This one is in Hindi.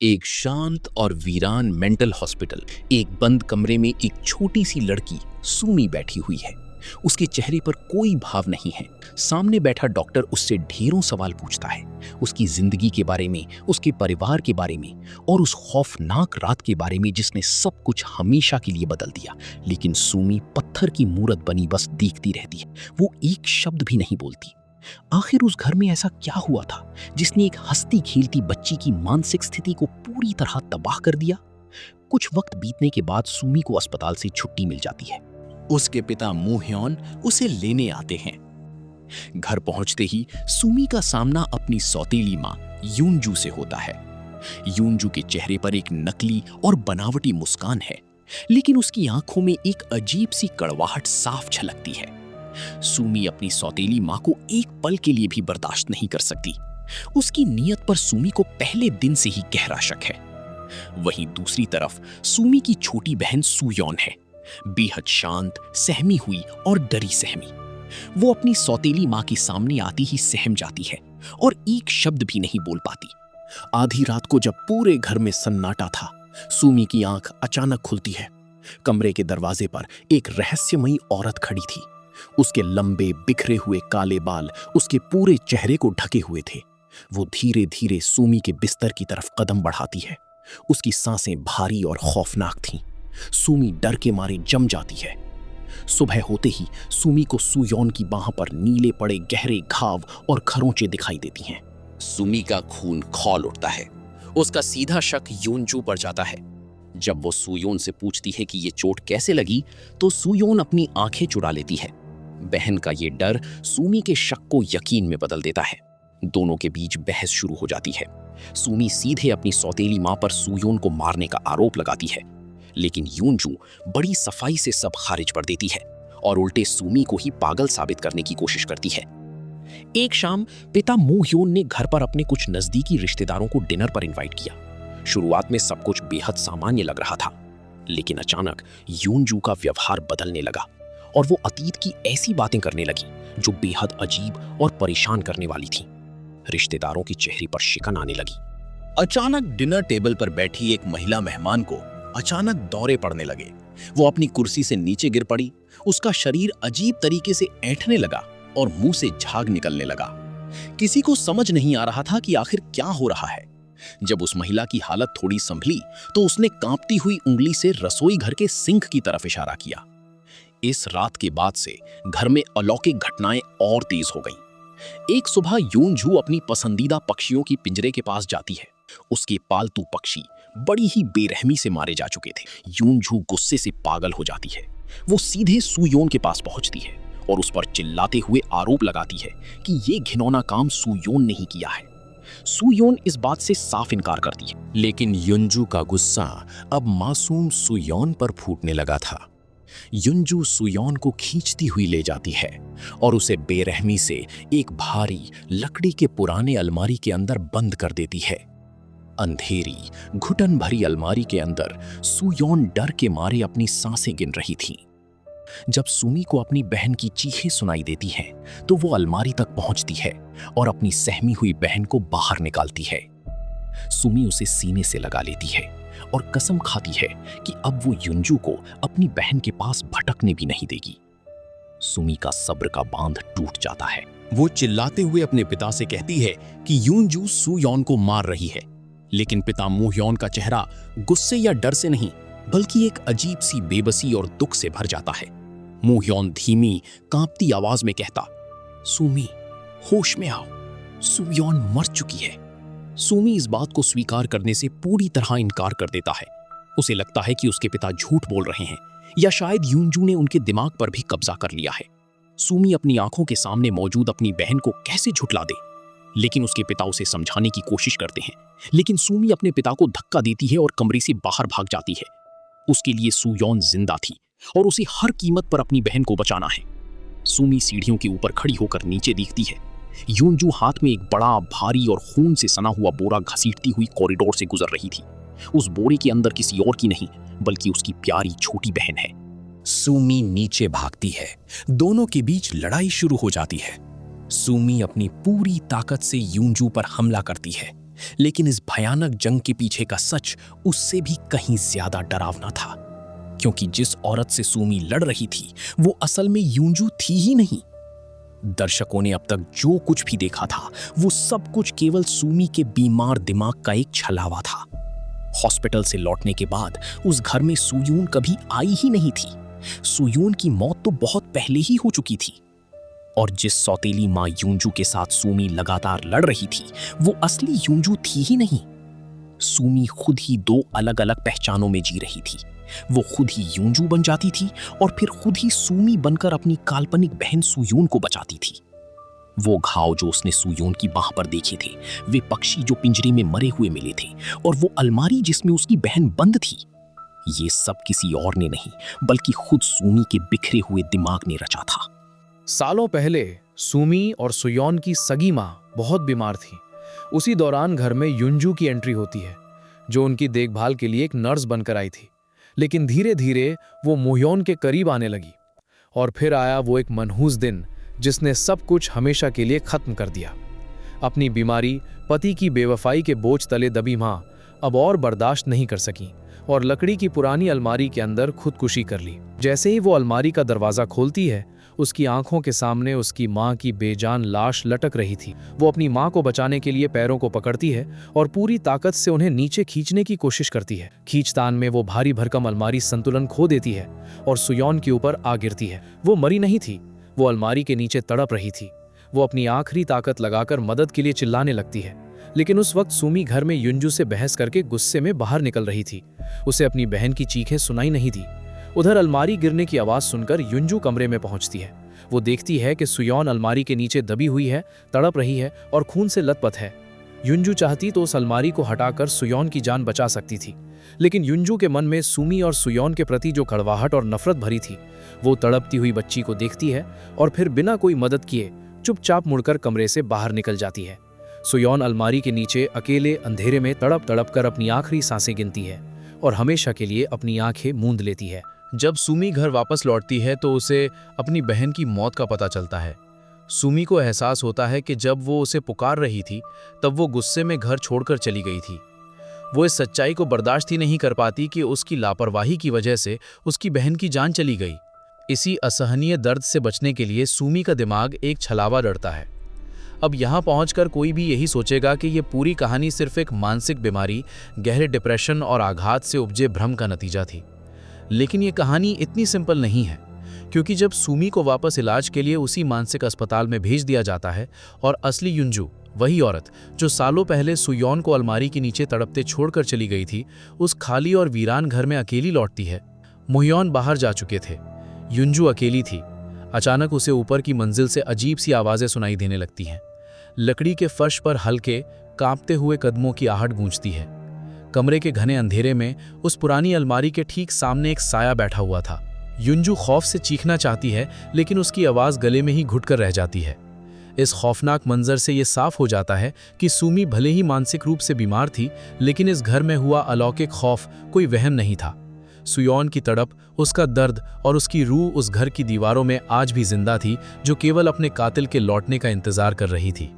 एक शांत और वीरान मेंटल हॉस्पिटल। एक बंद कमरे में एक छोटी सी लड़की सुमी बैठी हुई है। उसके चेहरे पर कोई भाव नहीं है। सामने बैठा डॉक्टर उससे ढेरों सवाल पूछता है, उसकी जिंदगी के बारे में, उसके परिवार के बारे में और उस खौफनाक रात के बारे में जिसने सब कुछ हमेशा के लिए बदल दिया। लेकिन सुमी पत्थर की मूरत बनी बस देखती रहती है। वो एक शब्द भी नहीं बोलती। आखिर उस घर में ऐसा क्या हुआ था जिसने एक हंसती खेलती बच्ची की मानसिक स्थिति को पूरी तरह तबाह कर दिया? कुछ वक्त बीतने के बाद सुमी को अस्पताल से छुट्टी मिल जाती है। उसके पिता मूह्योन उसे लेने आते हैं। घर पहुंचते ही सुमी का सामना अपनी सौतेली मां यूनजू से होता है। यूनजू के चेहरे पर एक नकली और बनावटी मुस्कान है, लेकिन उसकी आंखों में एक अजीब सी कड़वाहट साफ झलकती है। सुमी अपनी सौतेली मां को एक पल के लिए भी बर्दाश्त नहीं कर सकती। उसकी नीयत पर सुमी को पहले दिन से ही गहरा शक है। वहीं दूसरी तरफ सुमी की छोटी बहन सुयोन है, बेहद शांत, सहमी हुई और डरी सहमी। वो अपनी सौतेली मां के सामने आती ही सहम जाती है और एक शब्द भी नहीं बोल पाती। आधी रात को जब पूरे घर में सन्नाटा था, सुमी की आंख अचानक खुलती है। कमरे के दरवाजे पर एक रहस्यमयी औरत खड़ी थी। उसके लंबे बिखरे हुए काले बाल उसके पूरे चेहरे को ढके हुए थे। वो धीरे धीरे सुमी के बिस्तर की तरफ कदम बढ़ाती है। उसकी सांसें भारी और खौफनाक थीं। सुमी डर के मारे जम जाती है। सुबह होते ही सुमी को सुयोन की बाह पर नीले पड़े गहरे घाव और खरोंचे दिखाई देती हैं। सुमी का खून खौल उठता है। उसका सीधा शक यूनजू पर जाता है। जब वो सुयोन से पूछती है कि ये चोट कैसे लगी, तो सुयोन अपनी आंखें चुरा लेती है। बहन का ये डर सुमी के शक को यकीन में बदल देता है। दोनों के बीच बहस शुरू हो जाती है। सुमी सीधे अपनी सौतेली मां पर सुयोन को मारने का आरोप लगाती है, लेकिन यूनजू बड़ी सफाई से सब खारिज कर देती है और उल्टे सुमी को ही पागल साबित करने की कोशिश करती है। एक शाम पिता मूह्योन ने घर पर अपने कुछ नजदीकी रिश्तेदारों को डिनर पर इनवाइट किया। शुरुआत में सब कुछ बेहद सामान्य लग रहा था, लेकिन अचानक यूनजू का व्यवहार बदलने लगा और वो अतीत की ऐसी बातें करने लगी जो बेहद अजीब और परेशान करने वाली थीं। रिश्तेदारों के चेहरे पर शिकन आने लगी। अचानक डिनर टेबल पर बैठी एक महिला मेहमान को अचानक दौरे पड़ने लगे। वो अपनी कुर्सी से नीचे गिर पड़ी। उसका शरीर अजीब तरीके से ऐंठने लगा और मुंह से झाग निकलने लगा। किसी को समझ नहीं आ रहा था कि आखिर क्या हो रहा है। जब उस महिला की हालत थोड़ी संभली तो उसने कांपती हुई उंगली से रसोई घर के सिंक की तरफ इशारा किया। इस रात के बाद से घर में अलौकिक घटनाएं और तेज हो गईं। एक सुबह यूनजू अपनी पसंदीदा पक्षियों की पिंजरे के पास जाती है। उसके पालतू पक्षी बड़ी ही बेरहमी से मारे जा चुके थे। यूनजू गुस्से से पागल हो जाती है। वो सीधे सुयोन के पास पहुंचती है और उस पर चिल्लाते हुए आरोप लगाती है कि ये घिनौना काम सुयोन ने ही किया है। सुयोन इस बात से साफ इनकार करती है, लेकिन यूनजू का गुस्सा अब मासूम सुयोन पर फूटने लगा था। यूनजू सुयोन को खींचती हुई ले जाती है और उसे बेरहमी से एक भारी लकड़ी के पुराने अलमारी के अंदर बंद कर देती है। अंधेरी, घुटन भरी अलमारी के अंदर सुयोन डर के मारे अपनी सांसें गिन रही थी। जब सुमी को अपनी बहन की चीखें सुनाई देती हैं, तो वो अलमारी तक पहुंचती है और अपनी सहमी हुई बहन को बाहर निकालती है। सुमी उसे सीने से लगा लेती है और कसम खाती है कि अब वो यूनजू को अपनी बहन के पास भटकने भी नहीं देगी। सुमी का सब्र का बांध टूट जाता है। वो चिल्लाते हुए अपने पिता से कहती है कि यूनजू सुयोन को मार रही है, लेकिन पिता मूह्योन का चेहरा गुस्से या डर से नहीं, बल्कि एक अजीब सी बेबसी और दुख से भर जाता है। मूह्योन धीमी, कांपती आवाज में कहता, सुमी, होश में आओ, सुयोन मर चुकी है। सुमी इस बात को स्वीकार करने से पूरी तरह इनकार कर देता है। उसे लगता है कि उसके पिता झूठ बोल रहे हैं या शायद यूनजू ने उनके दिमाग पर भी कब्जा कर लिया है। सुमी अपनी आंखों के सामने मौजूद अपनी बहन को कैसे झुठला दे, लेकिन उसके पिता उसे समझाने की कोशिश करते हैं, लेकिन सुमी अपने पिता को धक्का देती है और कमरे से बाहर भाग जाती है। उसके लिए सुयोन जिंदा थी और उसे हर कीमत पर अपनी बहन को बचाना है। सुमी सीढ़ियों के ऊपर खड़ी होकर नीचे देखती है। यूनजू हाथ में एक बड़ा, भारी और खून से सना हुआ बोरा घसीटती हुई कॉरिडोर से गुजर रही थी। उस बोरे के अंदर किसी और की नहीं, बल्कि उसकी प्यारी छोटी बहन है। सुमी नीचे भागती है। दोनों के बीच लड़ाई शुरू हो जाती है। सुमी अपनी पूरी ताकत से यूनजू पर हमला करती है, लेकिन इस भयानक जंग के पीछे का सच उससे भी कहीं ज्यादा डरावना था, क्योंकि जिस औरत से सुमी लड़ रही थी वो असल में यूंजू थी ही नहीं। दर्शकों ने अब तक जो कुछ भी देखा था वो सब कुछ केवल सुमी के बीमार दिमाग का एक छलावा था। हॉस्पिटल से लौटने के बाद उस घर में सुयून कभी आई ही नहीं थी। सुयून की मौत तो बहुत पहले ही हो चुकी थी, और जिस सौतेली मां यूंजू के साथ सुमी लगातार लड़ रही थी वो असली यूंजू थी ही नहीं। सुमी खुद ही दो अलग अलग पहचानों में जी रही थी। वो खुद ही यूंजू बन जाती थी और फिर खुद ही सुमी बनकर अपनी काल्पनिक बहन सुयून को बचाती थी। वो घाव जो उसने सुयून की बाह पर देखे थे, वे पक्षी जो पिंजरे में मरे हुए मिले थे, और वो अलमारी जिसमें उसकी बहन बंद थी, ये सब किसी और ने नहीं बल्कि खुद सुमी के बिखरे हुए दिमाग ने रचा था। सालों पहले सुमी और सुयोन की सगी माँ बहुत बीमार थी। उसी दौरान घर में युंजू की एंट्री होती है, जो उनकी देखभाल के लिए एक नर्स बनकर आई थी। लेकिन धीरे धीरे वो मोह्योन के करीब आने लगी, और फिर आया वो एक मनहूस दिन जिसने सब कुछ हमेशा के लिए खत्म कर दिया। अपनी बीमारी, पति की बेवफाई के बोझ तले दबी माँ अब और बर्दाश्त नहीं कर सकी और लकड़ी की पुरानी अलमारी के अंदर खुदकुशी कर ली। जैसे ही वो अलमारी का दरवाजा खोलती है, उसकी आंखों के सामने उसकी माँ की बेजान लाश लटक रही थी। वो अपनी माँ को बचाने के लिए पैरों को पकड़ती है और पूरी ताकत से उन्हें नीचे खींचने की कोशिश करती है। खींचतान में वो भारी भरकम अलमारी संतुलन खो देती है और सुयोन के ऊपर आ गिरती है। वो मरी नहीं थी, वो अलमारी के नीचे तड़प रही थी। वो अपनी आखिरी ताकत लगाकर मदद के लिए चिल्लाने लगती है, लेकिन उस वक्त सुमी घर में युंजू से बहस करके गुस्से में बाहर निकल रही थी। उसे अपनी बहन की चीखें सुनाई नहीं दी। उधर अलमारी गिरने की आवाज सुनकर युंजू कमरे में पहुंचती है। वो देखती है कि सुयोन अलमारी के नीचे दबी हुई है, तड़प रही है और खून से लथपथ है। युंजू चाहती तो उस अलमारी को हटाकर सुयोन की जान बचा सकती थी, लेकिन युंजू के मन में सुमी और सुयोन के प्रति जो कड़वाहट और नफरत भरी थी, वो तड़पती हुई बच्ची को देखती है और फिर बिना कोई मदद किए चुपचाप मुड़कर कमरे से बाहर निकल जाती है। सुयोन अलमारी के नीचे अकेले अंधेरे में तड़प तड़प कर अपनी आखिरी सांसें गिनती है और हमेशा के लिए अपनी आंखें मूंद लेती है। जब सुमी घर वापस लौटती है तो उसे अपनी बहन की मौत का पता चलता है। सुमी को एहसास होता है कि जब वो उसे पुकार रही थी तब वो गुस्से में घर छोड़कर चली गई थी। वो इस सच्चाई को बर्दाश्त ही नहीं कर पाती कि उसकी लापरवाही की वजह से उसकी बहन की जान चली गई। इसी असहनीय दर्द से बचने के लिए सुमी का दिमाग एक छलावा लड़ता है। अब यहाँ पहुंचकर कोई भी यही सोचेगा कि ये पूरी कहानी सिर्फ एक मानसिक बीमारी, गहरे डिप्रेशन और आघात से उपजे भ्रम का नतीजा थी। लेकिन ये कहानी इतनी सिंपल नहीं है, क्योंकि जब सुमी को वापस इलाज के लिए उसी मानसिक अस्पताल में भेज दिया जाता है और असली युंजू, वही औरत जो सालों पहले सुयोन को अलमारी के नीचे तड़पते छोड़कर चली गई थी, उस खाली और वीरान घर में अकेली लौटती है। मोह्योन बाहर जा चुके थे, युंजू अकेली थी। अचानक उसे ऊपर की मंजिल से अजीब सी आवाज़ें सुनाई देने लगती हैं। लकड़ी के फर्श पर हल्के कांपते हुए कदमों की आहट गूंजती है। कमरे के घने अंधेरे में उस पुरानी अलमारी के ठीक सामने एक साया बैठा हुआ था। युंजू खौफ से चीखना चाहती है, लेकिन उसकी आवाज़ गले में ही घुटकर रह जाती है। इस खौफनाक मंजर से ये साफ हो जाता है कि सुमी भले ही मानसिक रूप से बीमार थी, लेकिन इस घर में हुआ अलौकिक खौफ कोई वहम नहीं था। सुयोन की तड़प, उसका दर्द और उसकी रूह उस घर की दीवारों में आज भी जिंदा थी, जो केवल अपने कातिल के लौटने का इंतजार कर रही थी।